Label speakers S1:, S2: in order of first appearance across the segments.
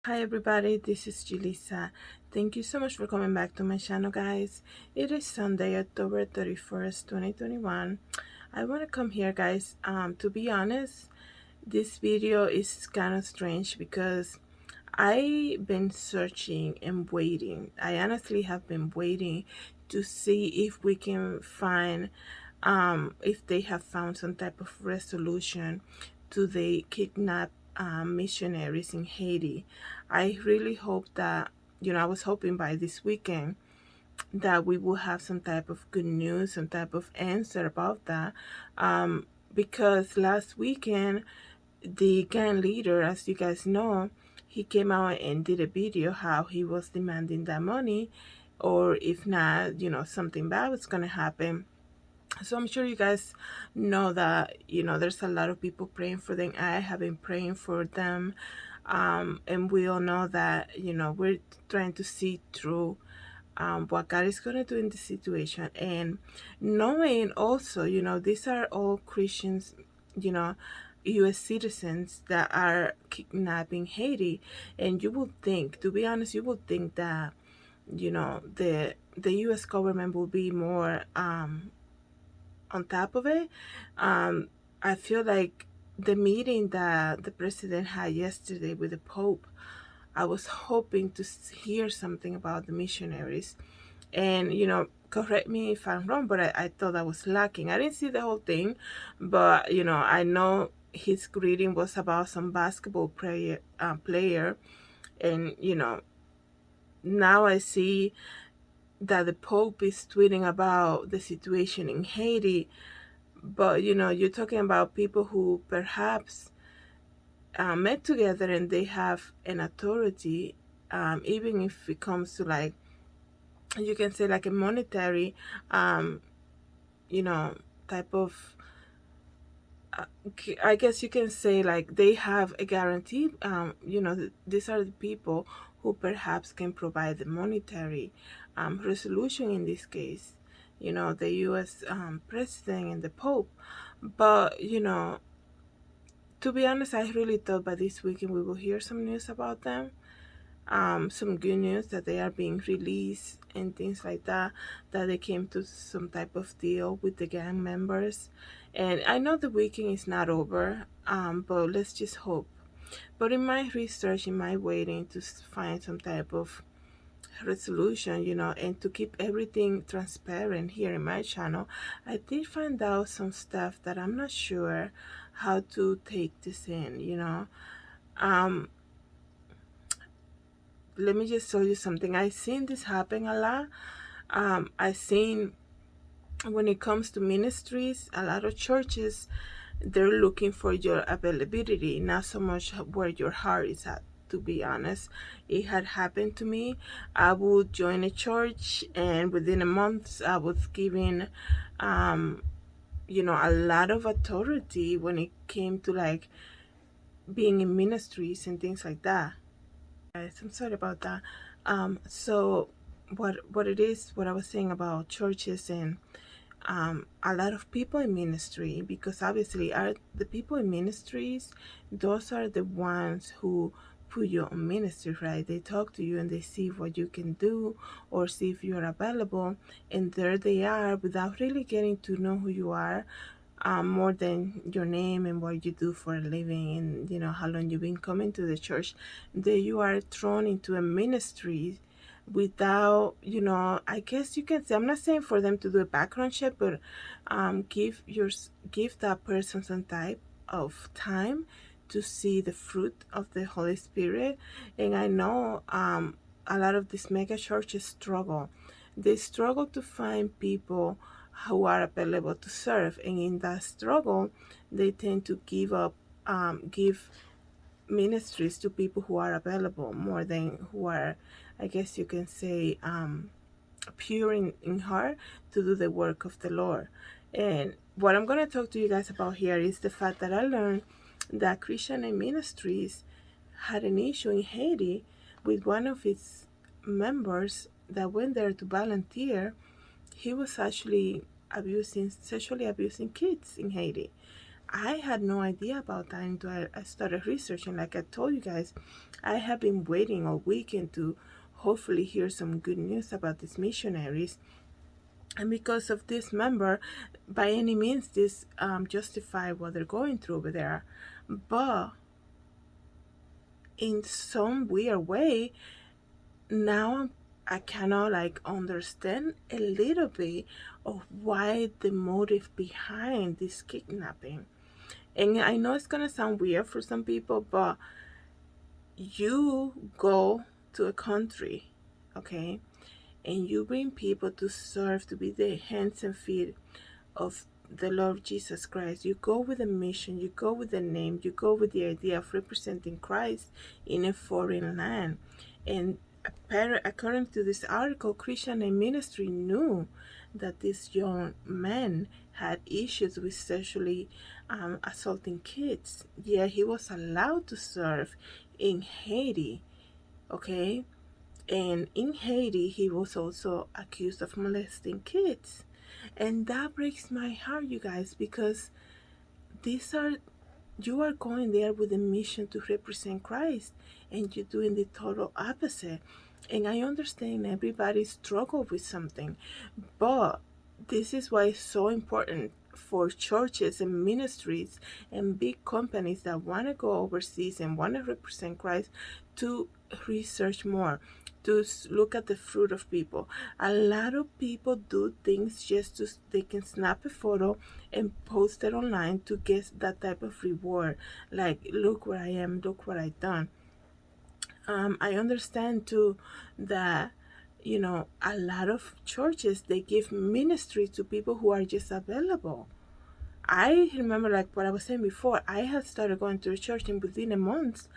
S1: Hi everybody, this is Julissa. Thank you so much for coming back to my channel, guys. It is Sunday, October 31st, 2021. I want to come here, guys. To be honest, this video is kind of strange because I've been searching and waiting. I honestly have been waiting to see if we can find if they have found some type of resolution to the kidnapped missionaries in Haiti. I really hope that, I was hoping by this weekend that we will have some type of good news, some type of answer about that. Because last weekend, the gang leader, as you guys know, he came out and did a video how he was demanding that money, or if not, something bad was going to happen. So I'm sure you guys know that, there's a lot of people praying for them. I have been praying for them. And we all know that, we're trying to see through what God is going to do in the situation. And knowing also, these are all Christians, you know, U.S. citizens that are kidnapping Haiti. And you would think, to be honest, you would think that, the U.S. government will be more on top of it. I feel like the meeting that the president had yesterday with the Pope, I was hoping to hear something about the missionaries. And, correct me if I'm wrong, but I thought that was lacking. I didn't see the whole thing, but, I know his greeting was about some basketball player. And, now I see that the Pope is tweeting about the situation in Haiti. But you're talking about people who perhaps met together and they have an authority, even if it comes to, like, you can say, like a monetary, um, you know, type of. I guess you can say, like, they have a guarantee. These are the people who perhaps can provide the monetary resolution in this case. The U.S. President and the Pope. But to be honest, I really thought by this weekend we will hear some news about them. Some good news that they are being released and things like that, that they came to some type of deal with the gang members. And I know the weekend is not over, but let's just hope. But in my research, in my waiting to find some type of resolution, and to keep everything transparent here in my channel, I did find out some stuff that I'm not sure how to take this in. Um, Let me just tell you something. I've seen this happen a lot. I've seen when it comes to ministries, a lot of churches, they're looking for your availability, not so much where your heart is at. To be honest, it had happened to me. I would join a church, and within a month, I was given, a lot of authority when it came to, like, being in ministries and things like that. Guys, I'm sorry about that. So what I was saying about churches and a lot of people in ministry, because obviously are the people in ministries, those are the ones who put you on ministry, right? They talk to you and they see what you can do or see if you're available, and there they are without really getting to know who you are, more than your name and what you do for a living, and how long you've been coming to the church. There you are thrown into a ministry without, I guess you can say, I'm not saying for them to do a background check, but give that person some type of time to see the fruit of the Holy Spirit. And I know a lot of these mega churches struggle. They struggle to find people who are available to serve, and in that struggle they tend to give ministries to people who are available more than who are, I guess you can say, pure in heart to do the work of the Lord. And what I'm going to talk to you guys about here is the fact that I learned that Christian ministries had an issue in Haiti with one of its members that went there to volunteer. He was actually sexually abusing kids in Haiti. I had no idea about that until I started researching. Like I told you guys, I have been waiting all weekend to hopefully hear some good news about these missionaries. And because of this member, by any means, this justify what they're going through over there. But in some weird way, now I cannot like understand a little bit of why the motive behind this kidnapping. And I know it's gonna sound weird for some people, but you go to a country, okay, and you bring people to serve, to be the hands and feet of the Lord Jesus Christ. You go with a mission, you go with a name, you go with the idea of representing Christ in a foreign land. And according to this article, Christian and ministry knew that this young man had issues with sexually assaulting kids. Yeah, he was allowed to serve in Haiti, okay? And in Haiti, he was also accused of molesting kids. And that breaks my heart, you guys, because these are, you are going there with a mission to represent Christ, and you're doing the total opposite. And I understand everybody struggle with something, but this is why it's so important for churches and ministries and big companies that want to go overseas and want to represent Christ to research more, to look at the fruit of people. A lot of people do things just to they can snap a photo and post it online to get that type of reward, like look where I am, look what I've done. I understand too that a lot of churches, they give ministry to people who are just available. I remember, like what I was saying before, I had started going to a church, and within a month,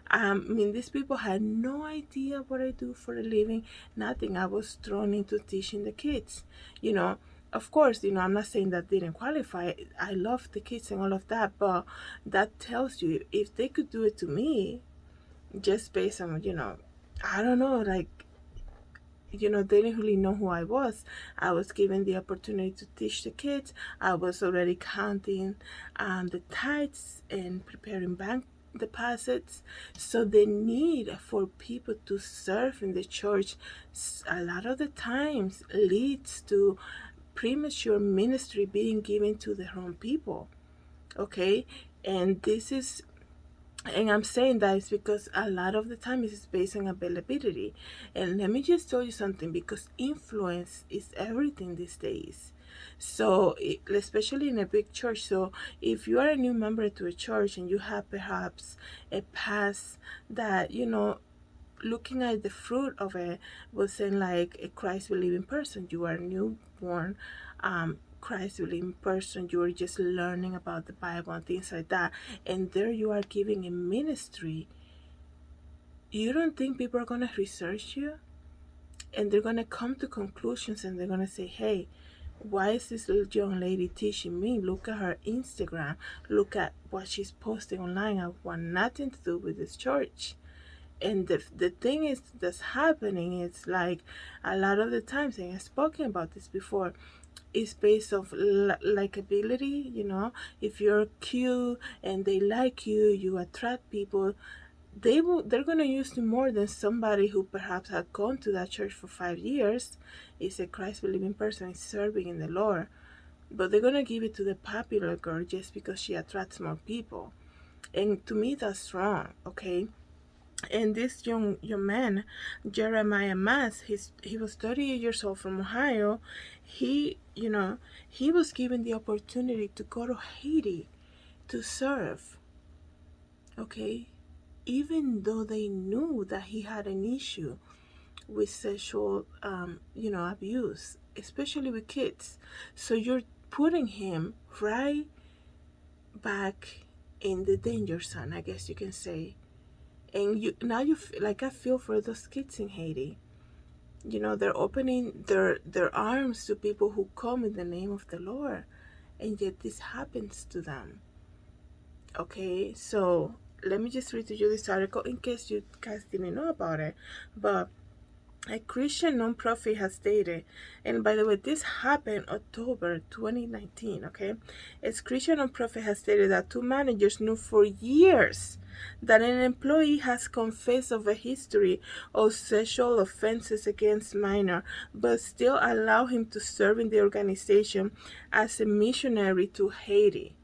S1: I mean, these people had no idea what I do for a living, nothing. I was thrown into teaching the kids. you know of course, I'm not saying that didn't qualify. I love the kids and all of that, but that tells you, if they could do it to me, just based on, I don't know, like, they didn't really know who I was. I was given the opportunity to teach the kids. I was already counting the tithes and preparing bank deposits. So the need for people to serve in the church a lot of the times leads to premature ministry being given to the wrong people. Okay, and this is, and I'm saying that is because a lot of the time it is based on availability. And let me just tell you something, because influence is everything these days. So, especially in a big church. So, if you are a new member to a church and you have perhaps a past that, looking at the fruit of it was saying like a Christ believing person, you are newborn Christ believing person, you are just learning about the Bible and things like that, and there you are giving a ministry. You don't think people are gonna research you and they're gonna come to conclusions, and they're gonna say, hey, why is this little young lady teaching me? Look at her Instagram, look at what she's posting online. I want nothing to do with this church. And the thing is that's happening is like a lot of the times, and I've spoken about this before, is based of likability. If you're cute and they like you, you attract people. They're gonna use you more than somebody who perhaps had gone to that church for 5 years, is a Christ believing person, is serving in the Lord. But they're gonna give it to the popular girl just because she attracts more people. And to me, that's wrong. Okay. And this young man, Jeremiah Mass, he was 38 years old, from Ohio. He was given the opportunity to go to Haiti to serve. Okay, even though they knew that he had an issue with sexual, abuse, especially with kids. So you're putting him right back in the danger zone, I guess you can say. And you like, I feel for those kids in Haiti. They're opening their arms to people who come in the name of the Lord, and yet this happens to them. Okay, so let me just read to you this article in case you guys didn't know about it. But A Christian nonprofit has stated, and by the way, this happened October 2019, okay? A Christian nonprofit has stated that two managers knew for years that an employee has confessed of a history of sexual offenses against minor, but still allow him to serve in the organization as a missionary to Haiti.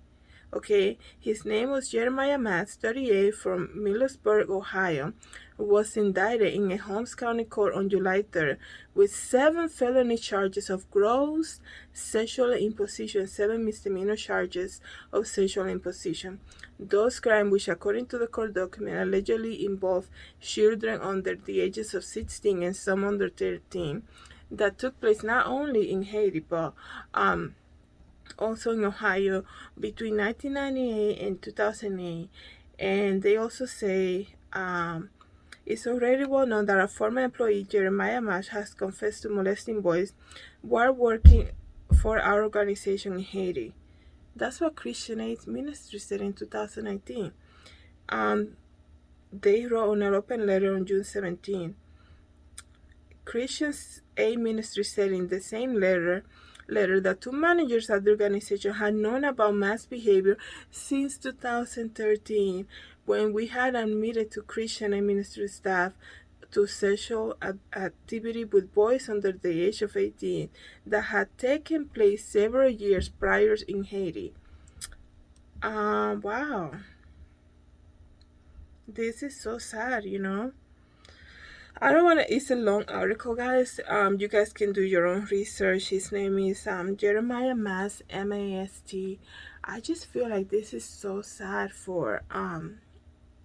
S1: Okay, his name was Jeremiah Matz, 38, from Millersburg, Ohio, who was indicted in a Holmes County court on July 3rd with 7 felony charges of gross sexual imposition and 7 misdemeanor charges of sexual imposition. Those crimes, which according to the court document allegedly involve children under the ages of 16 and some under 13, that took place not only in Haiti but also in Ohio between 1998 and 2008. And they also say it's already well known that a former employee, Jeremiah Mash, has confessed to molesting boys while working for our organization in Haiti. That's what Christian Aid Ministry said in 2019. They wrote on an open letter on June 17. Christian Aid Ministry said in the same letter that two managers at the organization had known about mass behavior since 2013, when we had admitted to Christian and ministry staff to sexual activity with boys under the age of 18 that had taken place several years prior in Haiti. Wow. This is so sad, you know. I don't want to, it's a long article, guys. You guys can do your own research. His name is Jeremiah Mast, M-A-S-T. I just feel like this is so sad for,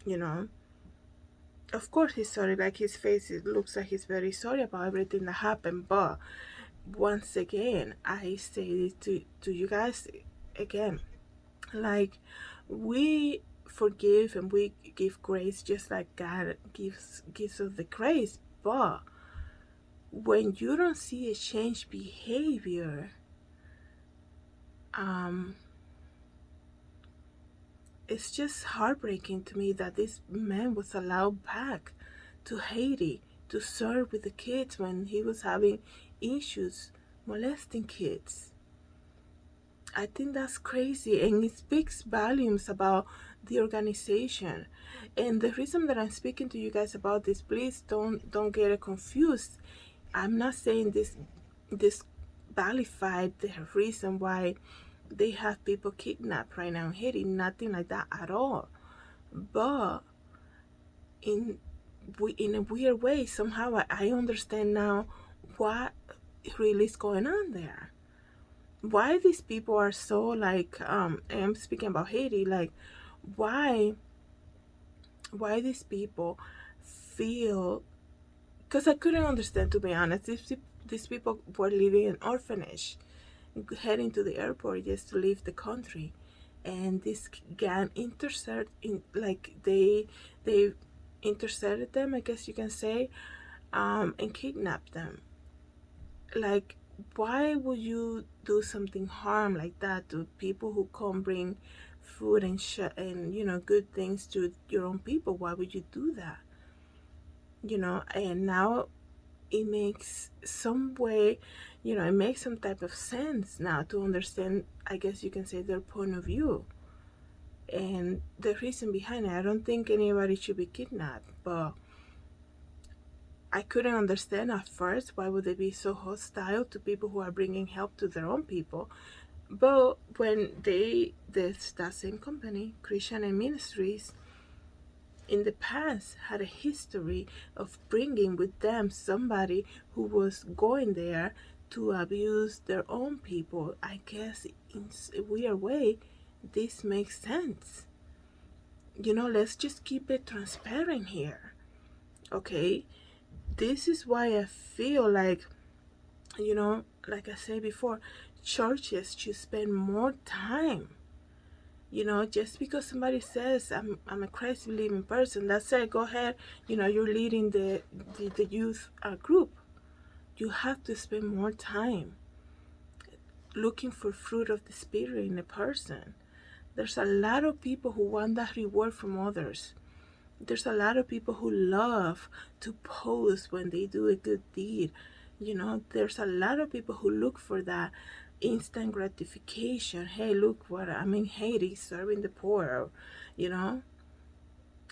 S1: you know, of course he's sorry, like his face, it looks like he's very sorry about everything that happened, but once again, I say this to you guys again, like, we forgive and we give grace just like God gives us the grace, but when you don't see a changed behavior, it's just heartbreaking to me that this man was allowed back to Haiti to serve with the kids when he was having issues molesting kids. I think that's crazy, and it speaks volumes about the organization. And the reason that I'm speaking to you guys about this, please don't get it confused. I'm not saying this validated the reason why they have people kidnapped right now in Haiti. Nothing like that at all. But in a weird way, somehow I understand now what really is going on there. Why these people are so like I'm speaking about Haiti, like why these people feel, because I couldn't understand, to be honest. These people were living in orphanage, heading to the airport just to leave the country, and this gang they intercepted them, I guess you can say, and kidnapped them. Like, why would you do something harm like that to people who come bring food and good things to your own people? Why would you do that? And now it makes some way, it makes some type of sense now to understand, I guess you can say, their point of view and the reason behind it. I don't think anybody should be kidnapped, but I couldn't understand at first why would they be so hostile to people who are bringing help to their own people. But when that same company, Christian and Ministries, in the past had a history of bringing with them somebody who was going there to abuse their own people, I guess in a weird way, this makes sense. Let's just keep it transparent here, okay? This is why I feel like, like I said before, churches should spend more time. Just because somebody says I'm a Christ believing person, that's it, go ahead, you're leading the youth group. You have to spend more time looking for fruit of the Spirit in a person. There's a lot of people who want that reward from others, There's a lot of people who love to post when they do a good deed. There's a lot of people who look for that instant gratification. Hey, look what I'm in Haiti serving the poor, you know.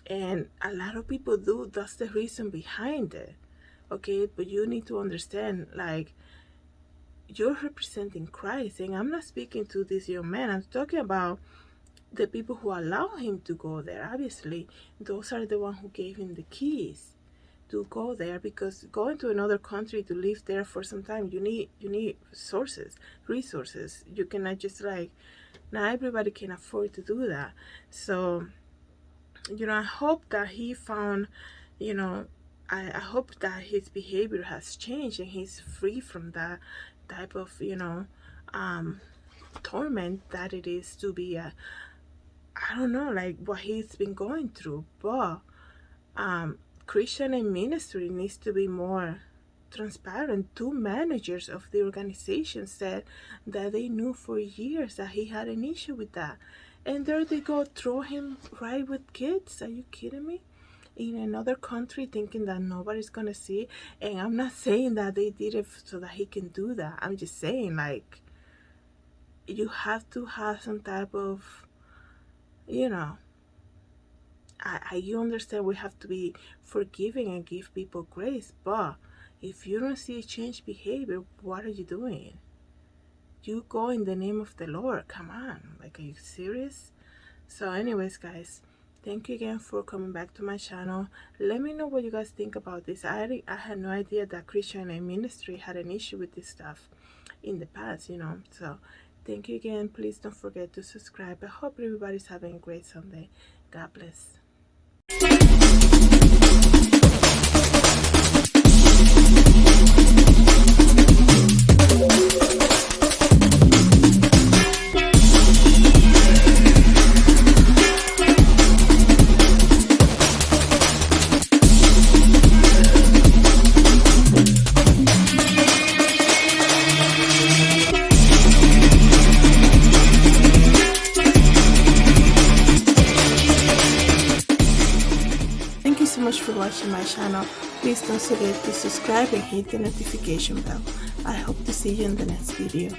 S1: And a lot of people do. That's the reason behind it. Okay, but you need to understand, like, you're representing Christ, and I'm not speaking to this young man. I'm talking about the people who allow him to go there. Obviously, those are the ones who gave him the keys to go there, because going to another country to live there for some time, you need resources. You cannot just, like, not everybody can afford to do that. So I hope that he found, I hope that his behavior has changed and he's free from that type of torment that it is to be I don't know, like, what he's been going through. But Christian and ministry needs to be more transparent. Two managers of the organization said that they knew for years that he had an issue with that, and there they go, throw him right with kids. Are you kidding me? In another country, thinking that nobody's gonna see. And I'm not saying that they did it so that he can do that. I'm just saying, like, you have to have some type of, you understand we have to be forgiving and give people grace, but if you don't see a changed behavior, what are you doing? You go in the name of the Lord. Come on. Like, are you serious? So anyways, guys, thank you again for coming back to my channel. Let me know what you guys think about this. I had no idea that Christian and ministry had an issue with this stuff in the past, So thank you again. Please don't forget to subscribe. I hope everybody's having a great Sunday. God bless. Thank you so much for watching my channel. Please don't forget to subscribe and hit the notification bell. I hope to see you in the next video.